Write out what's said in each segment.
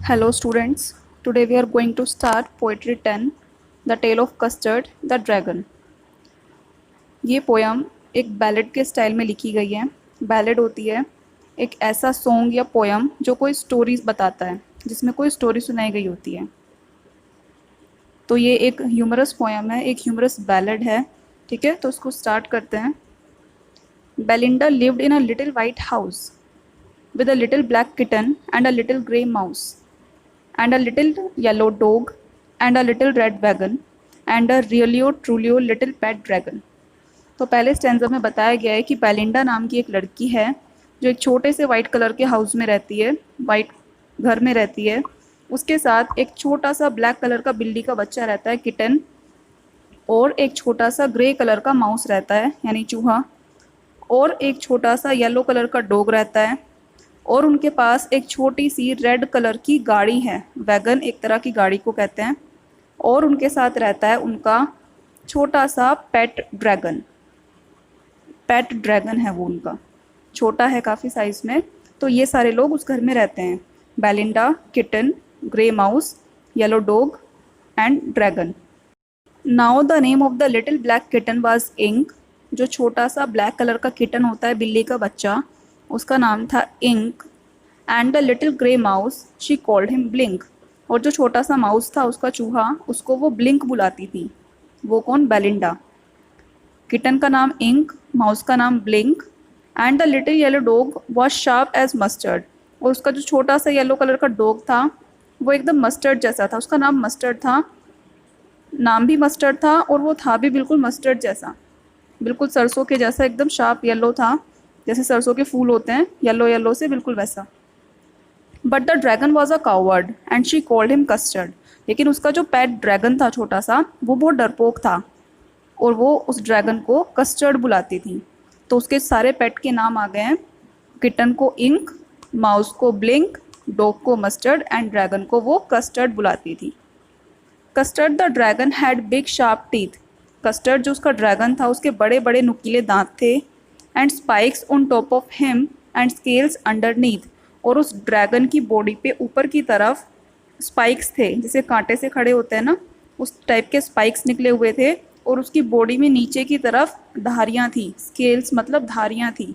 Hello students, today we are going to start Poetry 10, The Tale of Custard the Dragon। ये poem एक ballad के style में लिखी गई है। बैलेड होती है एक ऐसा सॉन्ग या पोयम जो कोई स्टोरीज बताता है, जिसमें कोई स्टोरी सुनाई गई होती है। तो ये एक ह्यूमरस पोयम है, एक ह्यूमरस बैलेड है। ठीक है, तो उसको स्टार्ट करते हैं। Belinda lived in a little white house with a little black kitten and a little grey mouse and a little yellow dog and a little red wagon and a really truly little pet dragon। तो पहले stanza में बताया गया है कि Belinda नाम की एक लड़की है जो एक छोटे से वाइट कलर के हाउस में रहती है, वाइट घर में रहती है। उसके साथ एक छोटा सा ब्लैक कलर का बिल्ली का बच्चा रहता है, किटन, और एक छोटा सा ग्रे कलर का माउस रहता है यानी चूहा, और एक छोटा सा येलो कलर का डॉग रहता है, और उनके पास एक छोटी सी रेड कलर की गाड़ी है। वैगन एक तरह की गाड़ी को कहते हैं। और उनके साथ रहता है उनका छोटा सा पेट ड्रैगन। पेट ड्रैगन है वो उनका, छोटा है काफ़ी साइज में। तो ये सारे लोग उस घर में रहते हैं, Belinda, kitten, grey mouse, yellow dog and dragon. Now the name of the little black kitten was Ink. जो छोटा सा ब्लैक कलर का किटन होता है, बिल्ली का बच्चा, उसका नाम था Ink. And the little grey mouse she called him Blink. और जो छोटा सा माउस था, उसका चूहा, उसको वो ब्लिंक बुलाती थी। वो कौन? बेलिंडा। किटन का नाम इंक, माउस का नाम Blink. And the little yellow dog was sharp as mustard. और उसका जो छोटा सा येलो कलर का डॉग था वो एकदम मस्टर्ड जैसा था। उसका नाम मस्टर्ड था, नाम भी मस्टर्ड था, और वो था भी बिल्कुल मस्टर्ड जैसा, बिल्कुल सरसों के जैसा, एकदम शार्प येलो था, जैसे सरसों के फूल होते हैं येलो येलो से, बिल्कुल वैसा। But the dragon was a coward and she called him custard. लेकिन उसका जो पेट ड्रैगन था छोटा सा, वो बहुत डरपोक था और वो उस ड्रैगन को कस्टर्ड बुलाती थी। तो उसके सारे पेट के नाम आ गए हैं। किटन को इंक, माउस को ब्लिंक, डॉग को मस्टर्ड एंड ड्रैगन को वो कस्टर्ड बुलाती थी। Custard the dragon had big sharp teeth. Custard जो उसका ड्रैगन था, उसके बड़े बड़े नुकीले दांत थे। And spikes on top of him and scales underneath. और उस ड्रैगन की बॉडी पे ऊपर की तरफ स्पाइक्स थे, जैसे कांटे से खड़े होते हैं ना, उस टाइप के स्पाइक्स निकले हुए थे। और उसकी बॉडी में नीचे की तरफ धारियाँ थी, स्केल्स मतलब धारियाँ थी।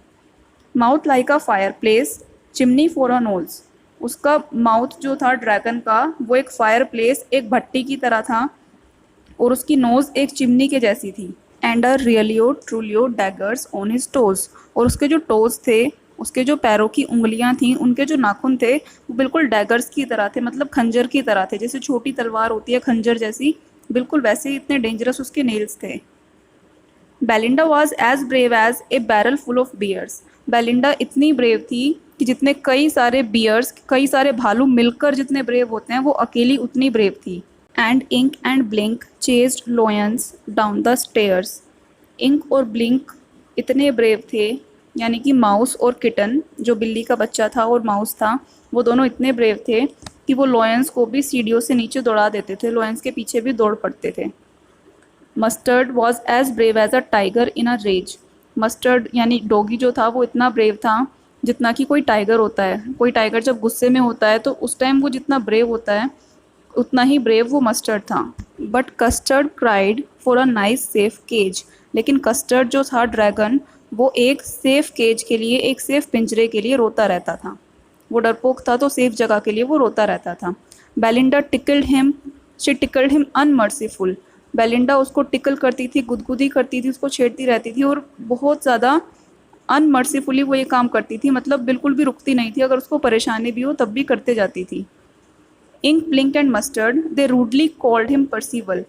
Mouth like a fire place, chimney for a knows. उसका माउथ जो था ड्रैगन का, वो एक फायर प्लेस, एक भट्टी की तरह था, और उसकी नोज़ एक चिमनी के जैसी थी। And a रियलियो ट्रूलियो daggers on his toes. और उसके जो टोज थे, उसके जो पैरों की उंगलियां थी, उनके जो नाखून थे, वो बिल्कुल डैगर्स की तरह थे, मतलब खंजर की तरह थे। जैसे छोटी तलवार होती है खंजर जैसी, बिल्कुल वैसे ही इतने डेंजरस उसके नेल्स थे। Belinda was as brave as a barrel full of bears. Belinda इतनी ब्रेव थी कि जितने कई सारे बियर्स, कई सारे भालू मिलकर जितने ब्रेव होते हैं, वो अकेली उतनी ब्रेव थी। And Ink and Blink chased lions down the stairs. Ink और ब्लिंक इतने ब्रेव थे, यानी कि माउस और किटन, जो बिल्ली का बच्चा था और माउस था, वो दोनों इतने ब्रेव थे कि वो लोयंस को भी सीढ़ियों से नीचे दौड़ा देते थे, लोयंस के पीछे भी दौड़ पड़ते थे। Mustard was as brave as a tiger in a rage. Mustard यानी डॉगी जो था, वो इतना ब्रेव था जितना कि कोई टाइगर होता है। कोई टाइगर जब गुस्से में होता है तो उस टाइम वो जितना ब्रेव होता है, उतना ही ब्रेव वो मस्टर्ड था। But Custard cried for a nice safe cage. लेकिन कस्टर्ड जो था ड्रैगन, वो एक सेफ केज के लिए, एक सेफ पिंजरे के लिए रोता रहता था। वो डरपोक था तो सेफ जगह के लिए वो रोता रहता था। Belinda tickled him, she tickled him unmercifully. Belinda उसको टिकल करती थी, गुदगुदी करती थी, उसको छेड़ती रहती थी, और बहुत ज़्यादा अनमर्सीफुली वो ये काम करती थी, मतलब बिल्कुल भी रुकती नहीं थी। अगर उसको परेशानी भी हो तब भी करते जाती थी। Ink, Blink and Mustard they rudely called him Percival.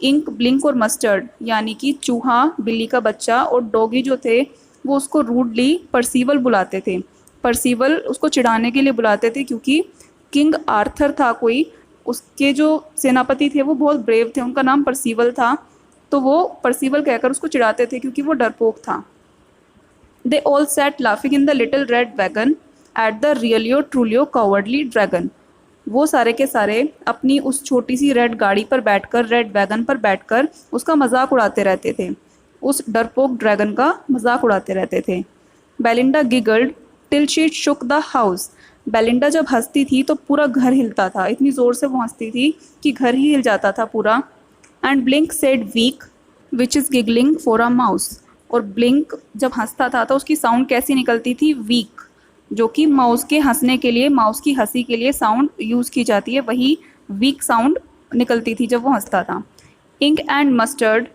Ink, Blink और मस्टर्ड यानी कि चूहा, बिल्ली का बच्चा और डॉगी जो थे, वो उसको रूडली परसीवल बुलाते थे। परसीवल उसको चिढ़ाने के लिए बुलाते थे, क्योंकि किंग आर्थर था कोई, उसके जो सेनापति थे वो बहुत ब्रेव थे, उनका नाम परसीवल था, तो वो परसीवल कहकर उसको चिढ़ाते थे क्योंकि वो डरपोक था। They all sat laughing in the little red wagon at the रियलियो ट्रूलियो cowardly dragon. वो सारे के सारे अपनी उस छोटी सी रेड गाड़ी पर बैठकर, रेड वैगन पर बैठकर उसका मजाक उड़ाते रहते थे, उस डरपोक ड्रैगन का मजाक उड़ाते रहते थे। Belinda giggled till she shook the house. Belinda जब हंसती थी तो पूरा घर हिलता था, इतनी ज़ोर से वो हंसती थी कि घर ही हिल जाता था पूरा। And Blink said weak which is giggling for a mouse. और ब्लिंक जब हंसता था तो उसकी साउंड कैसी निकलती थी, वीक, जो कि माउस के हंसने के लिए, माउस की हंसी के लिए साउंड यूज़ की जाती है, वही वीक साउंड निकलती थी जब वो हंसता था। Ink and Mustard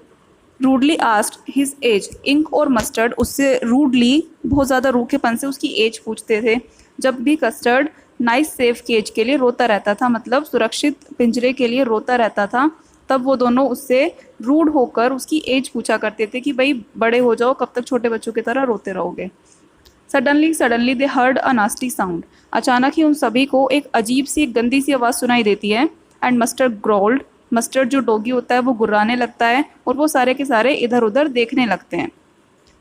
rudely asked his age. Ink और मस्टर्ड उससे रूडली, बहुत ज़्यादा रूखेपन से उसकी एज पूछते थे। जब भी कस्टर्ड नाइस सेफ केज के लिए रोता रहता था, मतलब सुरक्षित पिंजरे के लिए रोता रहता था, तब वो दोनों उससे रूड होकर उसकी एज पूछा करते थे कि भाई बड़े हो जाओ, कब तक छोटे बच्चों की तरह रोते रहोगे। Suddenly they heard a nasty sound. अचानक ही उन सभी को एक अजीब सी, एक गंदी सी आवाज़ सुनाई देती है। And mustard growled. मस्टर्ड जो डॉगी होता है वो गुर्राने लगता है और वो सारे के सारे इधर उधर देखने लगते हैं।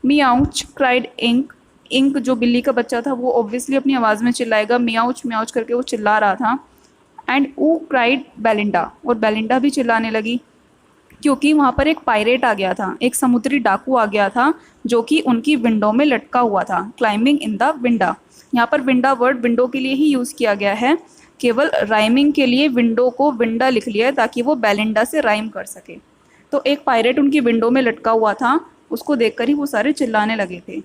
मियाउच क्राइड इंक। इंक जो बिल्ली का बच्चा था वो ऑब्वियसली अपनी आवाज़ में चिल्लाएगा, मियाउच मियाउच करके वो चिल्ला रहा था। एंड ऊ क्राइड बेलिंडा। और बेलिंडा भी चिल्लाने लगी, क्योंकि वहाँ पर एक पायरेट आ गया था, एक समुद्री डाकू आ गया था, जो कि उनकी विंडो में लटका हुआ था, क्लाइंबिंग इन द विंडा। यहाँ पर विंडा वर्ड विंडो के लिए ही यूज़ किया गया है, केवल राइमिंग के लिए विंडो को विंडा लिख लिया है ताकि वो बेलिंडा से राइम कर सके। तो एक पायरेट उनकी विंडो में लटका हुआ था, उसको देखकर ही वो सारे चिल्लाने लगे थे।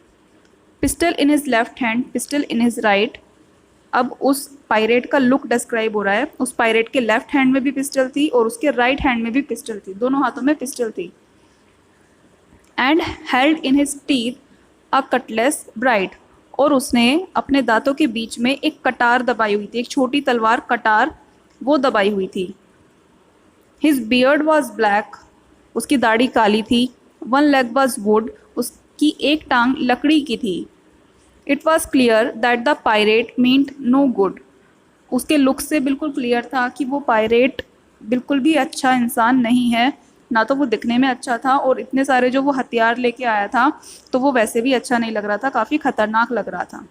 Pistol in his left hand, pistol in his right. अब उस पायरेट का लुक डिस्क्राइब हो रहा है। उस पायरेट के लेफ्ट हैंड में भी पिस्टल थी और उसके राइट हैंड में भी पिस्टल थी, दोनों हाथों में पिस्टल थी। And held in his teeth a Cutlass bright. और उसने अपने दांतों के बीच में एक कटार दबाई हुई थी, एक छोटी तलवार कटार वो दबाई हुई थी। His beard was black. उसकी दाढ़ी काली थी। One leg was wood. उसकी एक टांग लकड़ी की थी। It was clear that the pirate meant no good. उसके लुक से बिल्कुल क्लियर था कि वो पायरेट बिल्कुल भी अच्छा इंसान नहीं है, ना तो वो दिखने में अच्छा था, और इतने सारे जो वो हथियार लेके आया था तो वो वैसे भी अच्छा नहीं लग रहा था, काफ़ी खतरनाक लग रहा था।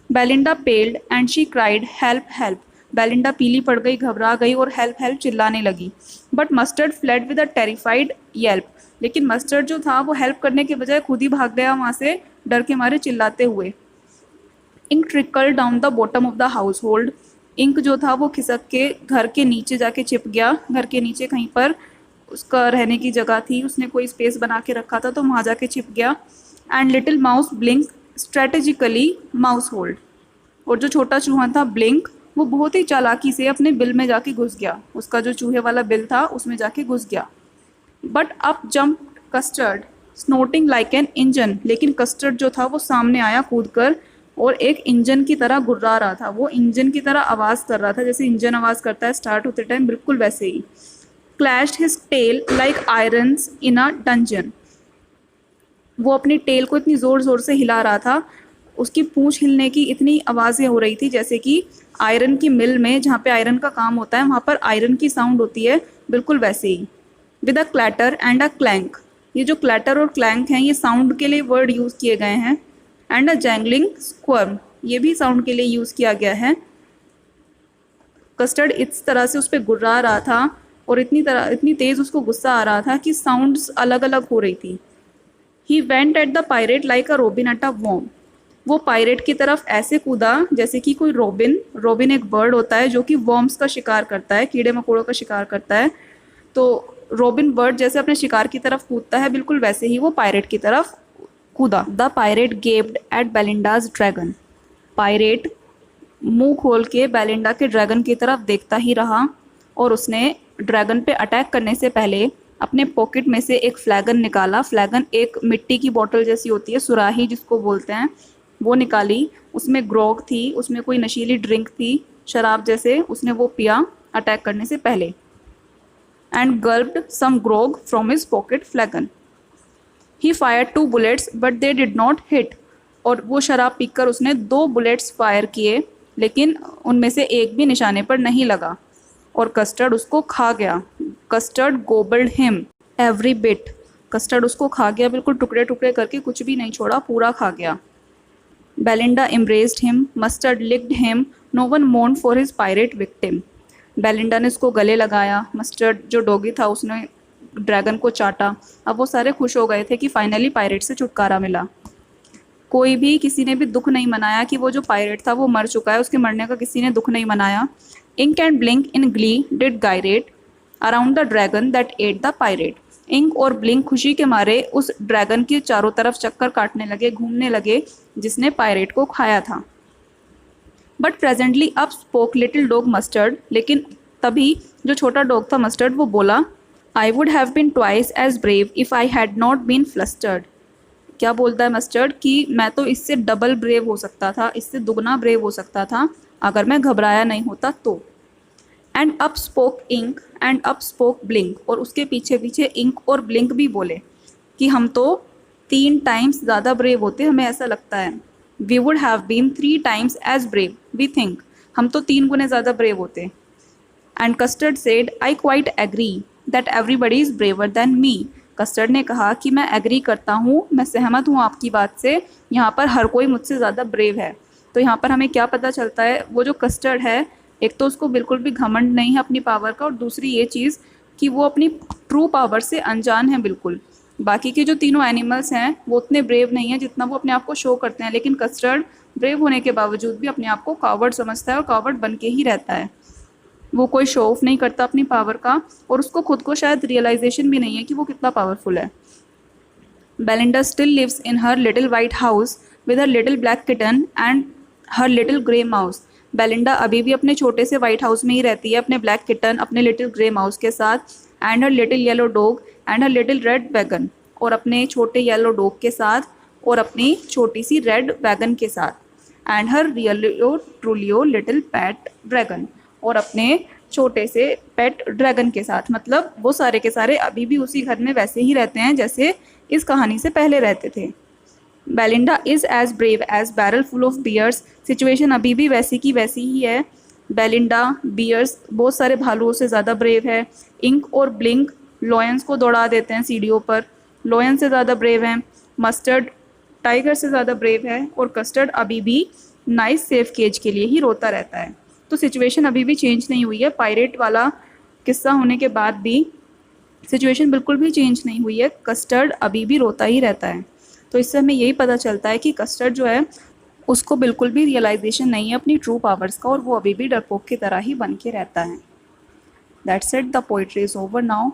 Belinda पेल्ड and she cried help help. Belinda पीली पड़ गई, घबरा गई और हेल्प हेल्प चिल्लाने लगी। But mustard fled with a terrified Yelp. लेकिन मस्टर्ड जो था वो हेल्प करने के बजाय खुद ही भाग गया वहाँ से, डर के मारे चिल्लाते हुए। Ink trickle down the bottom of the house hold. Ink जो था वो खिसक के घर के नीचे जाके छिप गया। घर के नीचे कहीं पर उसका रहने की जगह थी, उसने कोई स्पेस बना के रखा था तो वहाँ जाके छिप गया। And little mouse blink strategically mouse hold. और जो छोटा चूहा था ब्लिंक, वो बहुत ही चालाकी से अपने बिल में जाके घुस गया, उसका जो चूहे वाला बिल था उसमें जाके घुस गया। But up jump Custard snorting like an engine. लेकिन कस्टर्ड जो था वो सामने आया कूद कर और एक इंजन की तरह गुर्रा रहा था, वो इंजन की तरह आवाज़ कर रहा था, जैसे इंजन आवाज़ करता है स्टार्ट होते टाइम, बिल्कुल वैसे ही। Clashed his tail like irons in a dungeon. वो अपनी टेल को इतनी ज़ोर ज़ोर से हिला रहा था, उसकी पूंछ हिलने की इतनी आवाज़ें हो रही थी जैसे कि आयरन की मिल में, जहाँ पे आयरन का काम होता है वहाँ पर आयरन की साउंड होती है, बिल्कुल वैसे ही। With a clatter and a clank. ये जो क्लैटर और क्लैंक हैं ये साउंड के लिए वर्ड यूज़ किए गए हैं। एंड अ जैंगलिंग स्क्वर्म, ये भी साउंड के लिए यूज़ किया गया है। कस्टर्ड इस तरह से उस पर गुर्रा रहा था और इतनी तेज़ उसको गुस्सा आ रहा था कि साउंड्स अलग अलग हो रही थी। He went at the pirate like a robin at a worm. वो पायरेट की तरफ ऐसे कूदा जैसे कि कोई रोबिन। रोबिन एक बर्ड होता है जो कि वॉर्म्स का शिकार करता है, कीड़े मकोड़ों का शिकार करता है। तो रोबिन बर्ड जैसे अपने शिकार की तरफ कूदता है, बिल्कुल वैसे ही वो पायरेट की तरफ कूदा। The pirate gaped at Belinda's dragon. Pirate मुंह खोल के बेलिंडा के ड्रैगन की तरफ देखता ही रहा और उसने ड्रैगन पे अटैक करने से पहले अपने पॉकेट में से एक फ्लैगन निकाला। फ्लैगन एक मिट्टी की बोतल जैसी होती है, सुराही जिसको बोलते हैं, वो निकाली। उसमें ग्रोग थी, उसमें कोई नशीली ड्रिंक थी, शराब जैसे, उसने वो पिया अटैक करने से पहले। And gulped some grog from his pocket flagon. He fire 2 bullets but they did not hit. और वो शराब पीकर उसने 2 बुलेट्स फायर किए, लेकिन उनमें से एक भी निशाने पर नहीं लगा और कस्टर्ड उसको खा गया। Custard gobbled him every bit. Custard उसको खा गया, बिल्कुल टुकड़े टुकड़े करके, कुछ भी नहीं छोड़ा, पूरा खा गया। Belinda embraced him, mustard licked him, no one mourned for his pirate victim। Belinda ने उसको गले लगाया, मस्टर्ड जो डॉगी था उसने ड्रैगन को चाटा। अब वो सारे खुश हो गए थे कि फाइनली पायरेट से छुटकारा मिला। कोई भी किसी ने भी दुख नहीं मनाया कि वो जो पायरेट था वो मर चुका है, उसके मरने का किसी ने दुख नहीं मनाया। Ink and Blink in glee did gyrate around the dragon that ate the pirate. Ink और ब्लिंक खुशी के मारे उस ड्रैगन के चारों तरफ चक्कर काटने लगे, घूमने लगे, जिसने पायरेट को खाया था। But presently up spoke little dog Mustard, लेकिन तभी जो छोटा डॉग था मस्टर्ड वो बोला, I would have been twice as brave if I had not been flustered. क्या बोलता है मस्टर्ड कि मैं तो इससे डबल ब्रेव हो सकता था, इससे दुगना ब्रेव हो सकता था अगर मैं घबराया नहीं होता तो। And up spoke Ink and up spoke Blink, और उसके पीछे पीछे इंक और ब्लिंक भी बोले कि हम तो 3 टाइम्स ज़्यादा ब्रेव होते, हमें ऐसा लगता है। We would have been 3 times as brave we think, हम तो 3 गुने ज़्यादा ब्रेव होते। And Custard said I quite agree that everybody is braver than me. Custard ने कहा कि मैं एग्री करता हूँ, मैं सहमत हूँ आपकी बात से, यहाँ पर हर कोई मुझसे ज़्यादा ब्रेव है। तो यहाँ पर हमें क्या पता चलता है, वो जो कस्टर्ड है, एक तो उसको बिल्कुल भी घमंड नहीं है अपनी पावर का, और दूसरी ये चीज़ कि वो अपनी ट्रू पावर से अनजान है बिल्कुल। बाकी के जो तीनों एनिमल्स हैं वो उतने ब्रेव नहीं हैं जितना वो अपने आप को शो करते हैं, लेकिन कस्टर्ड ब्रेव होने के बावजूद भी अपने आप को कावर्ड समझता है और कावर्ड बन के ही रहता है। वो कोई शो ऑफ नहीं करता अपनी पावर का, और उसको खुद को शायद रियलाइजेशन भी नहीं है कि वो कितना पावरफुल है। Belinda still lives in her little white house with her little black kitten and her little grey mouse. Belinda अभी भी अपने छोटे से वाइट हाउस में ही रहती है, अपने ब्लैक किटन, अपने लिटिल ग्रे माउस के साथ, and her little yellow dog and her little red wagon, और अपने छोटे येलो डॉग के साथ और अपनी छोटी सी रेड वैगन के साथ, and her रियलियो ट्रूलियो little pet dragon, और अपने छोटे से पेट ड्रैगन के साथ। मतलब वो सारे के सारे अभी भी उसी घर में वैसे ही रहते हैं जैसे इस कहानी से पहले रहते थे। Belinda is as brave as barrel full of bears. Situation अभी भी वैसी की वैसी ही है। बेलिंडा बियर्स, बहुत सारे भालुओं से ज़्यादा ब्रेव है। इंक और ब्लिंक लॉयंस को दौड़ा देते हैं सीढ़ियों पर, लॉयन से ज़्यादा ब्रेव हैं। मस्टर्ड टाइगर से ज़्यादा ब्रेव है, और कस्टर्ड अभी भी नाइस सेफ केज के लिए ही रोता रहता है। तो सिचुएशन अभी भी चेंज नहीं हुई है। पायरेट वाला किस्सा होने के बाद भी सिचुएशन बिल्कुल भी चेंज नहीं हुई है, कस्टर्ड अभी भी रोता ही रहता है। तो इससे हमें यही पता चलता है कि कस्टर्ड जो है उसको बिल्कुल भी रियलाइजेशन नहीं है अपनी ट्रू पावर्स का, और वो अभी भी डरपोक की तरह ही बन के रहता है। That's it, the poetry is over now.